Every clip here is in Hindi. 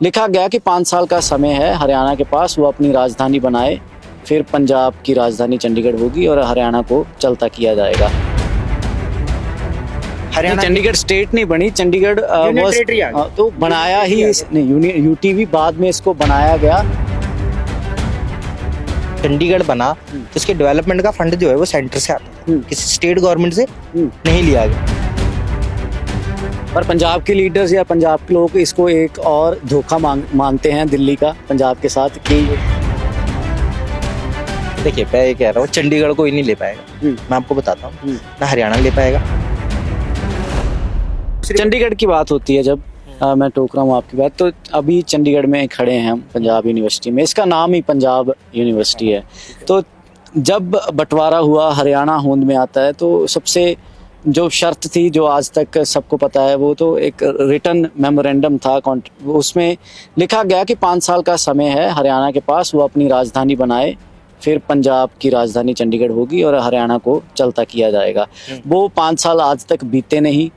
लिखा गया कि 5 साल का समय है हरियाणा के पास, वो अपनी राजधानी बनाए, फिर पंजाब की राजधानी चंडीगढ़ होगी और हरियाणा को चलता किया जाएगा। हरियाणा चंडीगढ़ स्टेट नहीं बनी, चंडीगढ़ यूनियन टेरिटरी आ गई। तो बनाया ही नहीं, यूटीवी बाद में इसको बनाया गया। चंडीगढ़ बना तो इसके डेवलपमेंट का फंड जो है वो सेंटर से आता है, किसी स्टेट गवर्नमेंट से नहीं लिया गया। पर पंजाब के लीडर्स या पंजाब के लोग इसको एक और धोखा मानते हैं दिल्ली का पंजाब के साथ कि देखिए मैं ये कह रहा हूँ चंडीगढ़ को ही नहीं ले पाएगा। मैं आपको बताता हूँ ना हरियाणा ले पाएगा। चंडीगढ़ की बात होती है जब मैं टोक रहा हूँ आपकी बात, तो अभी चंडीगढ़ में खड़े हैं हम पंजाब यूनिवर्सिटी में, इसका नाम ही पंजाब यूनिवर्सिटी है। तो जब बंटवारा हुआ हरियाणा होंद में आता है, तो सबसे जो शर्त थी जो आज तक सबको पता है, वो तो एक रिटन मेमोरेंडम था, उसमें लिखा गया कि 5 साल का समय है हरियाणा के पास, वो अपनी राजधानी बनाए, फिर पंजाब की राजधानी चंडीगढ़ होगी और हरियाणा को चलता किया जाएगा। वो 5 साल आज तक बीते नहीं,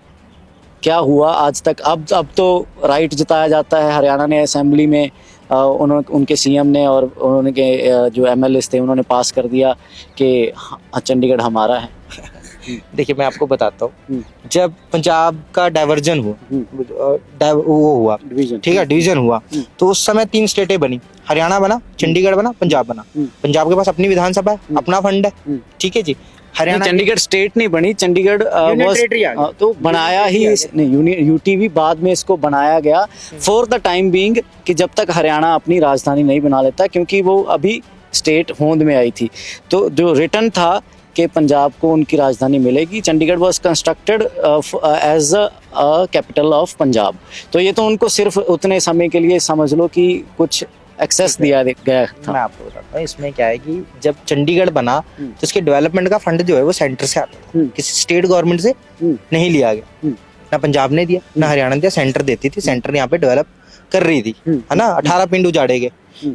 क्या हुआ आज तक? अब तो राइट जताया जाता है। हरियाणा ने असेंबली में उनके सीएम ने और उन्होंने जो एमएलएस थे उन्होंने पास कर दिया कि चंडीगढ़ हमारा है। देखिए मैं आपको बताता हूँ, जब पंजाब का डाइवर्जन हुआ, वो हुआ डिवीजन, ठीक है, डिवीजन हुआ, तो उस समय 3 स्टेटें बनी, हरियाणा बना, चंडीगढ़ बना, पंजाब बना। पंजाब के पास अपनी विधानसभा है, अपना फंड है, ठीक है जी। हरियाणा चंडीगढ़ स्टेट नहीं बनी, चंडीगढ़ तो बनाया ही नहीं, यूटीवी बाद में इसको बनाया गया फॉर द टाइम बीइंग कि जब तक हरियाणा अपनी राजधानी नहीं बना लेता, क्योंकि वो अभी स्टेट होंद में आई थी। तो जो रिटर्न था कि पंजाब को उनकी राजधानी मिलेगी, Chandigarh was constructed as a capital of Punjab. तो ये तो उनको सिर्फ उतने समय के लिए समझ लो कि कुछ एक्सेस दिया गया था। मैं आपको बताता हूँ इसमें क्या है कि जब चंडीगढ़ बना तो इसके डेवलपमेंट का फंड जो है वो सेंटर से आता था, किसी स्टेट गवर्नमेंट से नहीं लिया गया। ना पंजाब ने दिया ना हरियाणा ने दिया, सेंटर देती थी, सेंटर यहाँ पे डेवलप कर रही थी, है ना। 18 पिंड उजाड़े गए,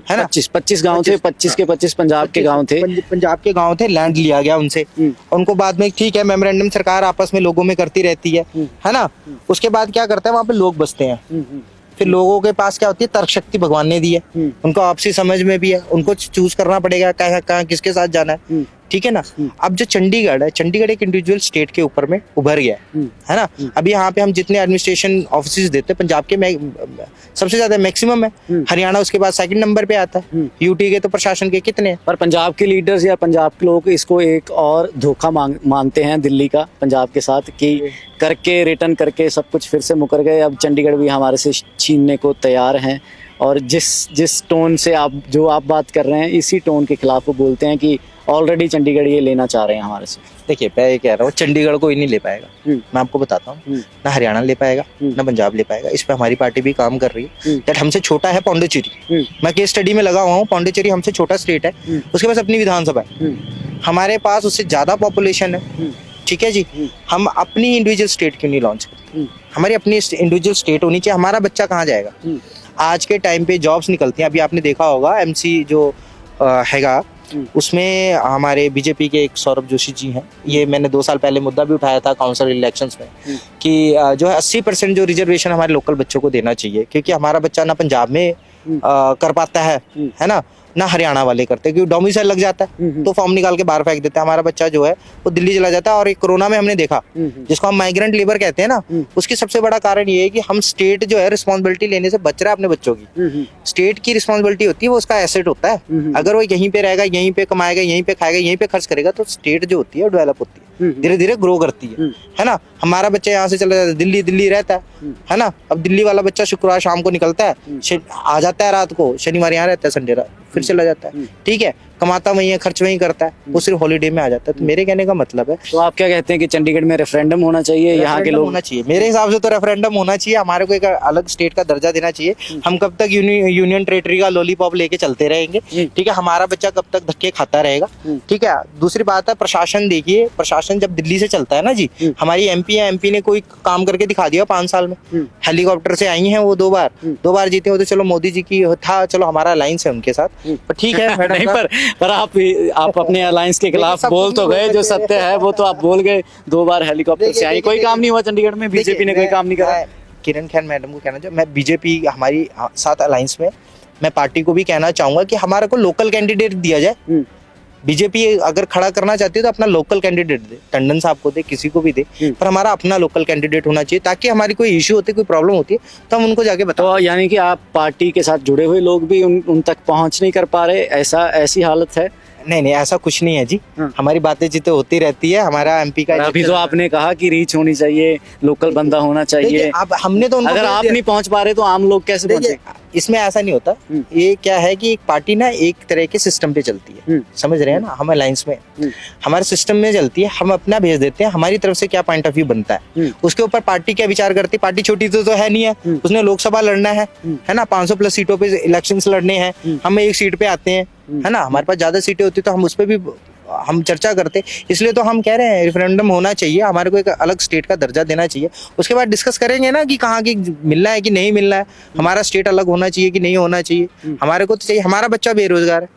है ना। 25 गांव थे, 25 के 25 पंजाब के गांव थे, पंजाब के गांव थे, लैंड लिया गया उनसे। उनको बाद में ठीक है मेमोरेंडम सरकार आपस में लोगों में करती रहती है ना। उसके बाद क्या करता है, वहाँ पे लोग बसते हैं, फिर लोगों के पास क्या होती है, तर्क शक्ति भगवान ने दी है, उनको आपसी समझ में भी है, उनको चूज करना पड़ेगा कहाँ किसके साथ जाना है, ठीक है ना। अब जो चंडीगढ़ है, चंडीगढ़ एक इंडिविजुअल स्टेट के ऊपर में उभर गया है ना। अभी यहाँ पे हम जितने एडमिनिस्ट्रेशन ऑफिस देते हैं पंजाब के सबसे ज्यादा मैक्सिमम है, हरियाणा उसके बाद सेकंड नंबर पे आता है, यूटी के तो प्रशासन के कितने हैं। पर पंजाब के लीडर्स या पंजाब के लोग इसको एक और धोखा मानते हैं दिल्ली का पंजाब के साथ कि करके रिटर्न करके सब कुछ फिर से मुकर गए, अब चंडीगढ़ भी हमारे से छीनने को तैयार हैं। और जिस टोन से आप बात कर रहे हैं, इसी टोन के खिलाफ वो बोलते हैं कि ऑलरेडी चंडीगढ़ ये लेना चाह रहे हैं हमारे से। देखिए मैं ये कह रहा हूँ चंडीगढ़ को ही नहीं ले पाएगा। मैं आपको बताता हूँ ना हरियाणा ले पाएगा ना पंजाब ले पाएगा। इस पे हमारी पार्टी भी काम कर रही है। दैट हमसे छोटा है पौंडीचेरी, मैं केस स्टडी में लगा हुआ हूँ, पौंडीचेरी हमसे छोटा स्टेट है, उसके पास अपनी विधानसभा है, हमारे पास उससे ज्यादा पॉपुलेशन है, ठीक है जी। हम अपनी इंडिविजुअल स्टेट क्यों नहीं लॉन्च करते? हमारी अपनी इंडिविजुअल स्टेट होनी चाहिए। हमारा बच्चा कहाँ जाएगा? आज के टाइम पे जॉब्स निकलती हैं, अभी आपने देखा होगा एमसी जो हैगा उसमें हमारे बीजेपी के एक सौरभ जोशी जी हैं, ये मैंने 2 साल पहले मुद्दा भी उठाया था काउंसिल इलेक्शंस में कि जो है 80% जो रिजर्वेशन हमारे लोकल बच्चों को देना चाहिए, क्योंकि हमारा बच्चा ना पंजाब में कर पाता है ना, ना हरियाणा वाले करते, क्योंकि डोमिसाइल लग जाता है तो फॉर्म निकाल के बाहर फेंक देते हैं। हमारा बच्चा जो है वो दिल्ली चला जाता है। और एक कोरोना में हमने देखा, जिसको हम माइग्रेंट लेबर कहते हैं ना, उसकी सबसे बड़ा कारण ये है कि हम स्टेट जो है रिस्पॉन्सिबिलिटी लेने से बच रहा है अपने बच्चों की। स्टेट की रिस्पॉन्सिबिलिटी होती है, वो उसका एसेट होता है। अगर वो यहीं पे रहेगा, यहीं पे कमाएगा, यहीं पे खाएगा, यहीं पे खर्च करेगा, तो स्टेट जो होती है वो डेवलप होती है, धीरे धीरे ग्रो करती है ना। हमारा बच्चा यहाँ से चला जाता है, दिल्ली रहता है ना। अब दिल्ली वाला बच्चा शुक्रवार शाम को निकलता है, आ जाता है रात को, शनिवार यहाँ रहता है, संडे रात फिर चला जाता है, ठीक है, कमाता वहीं है, खर्च वहीं करता है, वो सिर्फ हॉलीडे में आ जाता है। तो मेरे कहने का मतलब है, तो आप क्या कहते हैं कि चंडीगढ़ में रेफरेंडम होना चाहिए, यहाँ के लोग होना चाहिए? मेरे हिसाब से तो रेफरेंडम होना चाहिए, हमारे को एक अलग स्टेट का दर्जा देना चाहिए। हम कब तक यूनियन टेरिटरी का लॉलीपॉप लेके चलते रहेंगे, ठीक है, हमारा बच्चा कब तक धक्के खाता रहेगा, ठीक है। दूसरी बात है प्रशासन, देखिए प्रशासन जब दिल्ली से चलता है ना जी, हमारी एमपी ने कोई काम करके दिखा दिया 5 साल में, हेलीकॉप्टर से आई हैं वो 2 बार जीते हो, तो चलो मोदी जी की था, चलो हमारा अलायंस है उनके साथ, पर ठीक है नहीं, पर आप अपने अलायंस के खिलाफ बोल तो गए, जो सत्य है वो तो आप बोल गए। 2 बार हेलीकॉप्टर से आई, कोई काम नहीं हुआ चंडीगढ़ में, बीजेपी ने कोई काम नहीं करा। किरण खेर मैडम को कहना चाहूँ, मैं बीजेपी हमारी साथ अलायंस में, मैं पार्टी को भी कहना चाहूंगा कि हमारे को लोकल कैंडिडेट दिया जाए। बीजेपी अगर खड़ा करना चाहती है तो अपना लोकल कैंडिडेट दे, टंडन साहब को दे, किसी को भी दे, पर हमारा अपना लोकल कैंडिडेट होना चाहिए, ताकि हमारी कोई इशू होती है, कोई प्रॉब्लम होती है तो हम उनको जाके बताओ। तो यानी कि आप पार्टी के साथ जुड़े हुए लोग भी उन तक पहुंच नहीं कर पा रहे, ऐसी हालत है? नहीं, ऐसा कुछ नहीं है जी। हमारी बातें चीतें होती रहती है। हमारा एमपी का अभी तो आपने कहा कि रीच होनी चाहिए, लोकल बंदा होना चाहिए। अब हमने तो अगर आप नहीं पहुंच पा रहे तो आम लोग कैसे पहुंचे? इसमें ऐसा नहीं होता। ये क्या है कि एक पार्टी ना एक तरह के सिस्टम पे चलती है, समझ रहे हैं ना। हम अलायंस में हमारे सिस्टम में चलती है, हम अपना भेज देते हैं, हमारी तरफ से क्या पॉइंट ऑफ व्यू बनता है उसके ऊपर पार्टी क्या विचार करती है। पार्टी छोटी तो है नहीं है, उसने लोकसभा लड़ना है ना, 500 प्लस सीटों पे इलेक्शंस लड़ने हैं, हम एक सीट पे आते हैं, है ना। हमारे पास ज्यादा सीटें होती तो हम उस पर भी हम चर्चा करते। इसलिए तो हम कह रहे हैं रेफरेंडम होना चाहिए, हमारे को एक अलग स्टेट का दर्जा देना चाहिए। उसके बाद डिस्कस करेंगे ना कि कहाँ की मिलना है कि नहीं मिलना है, हमारा स्टेट अलग होना चाहिए कि नहीं होना चाहिए। हमारे को तो चाहिए, हमारा बच्चा बेरोजगार है,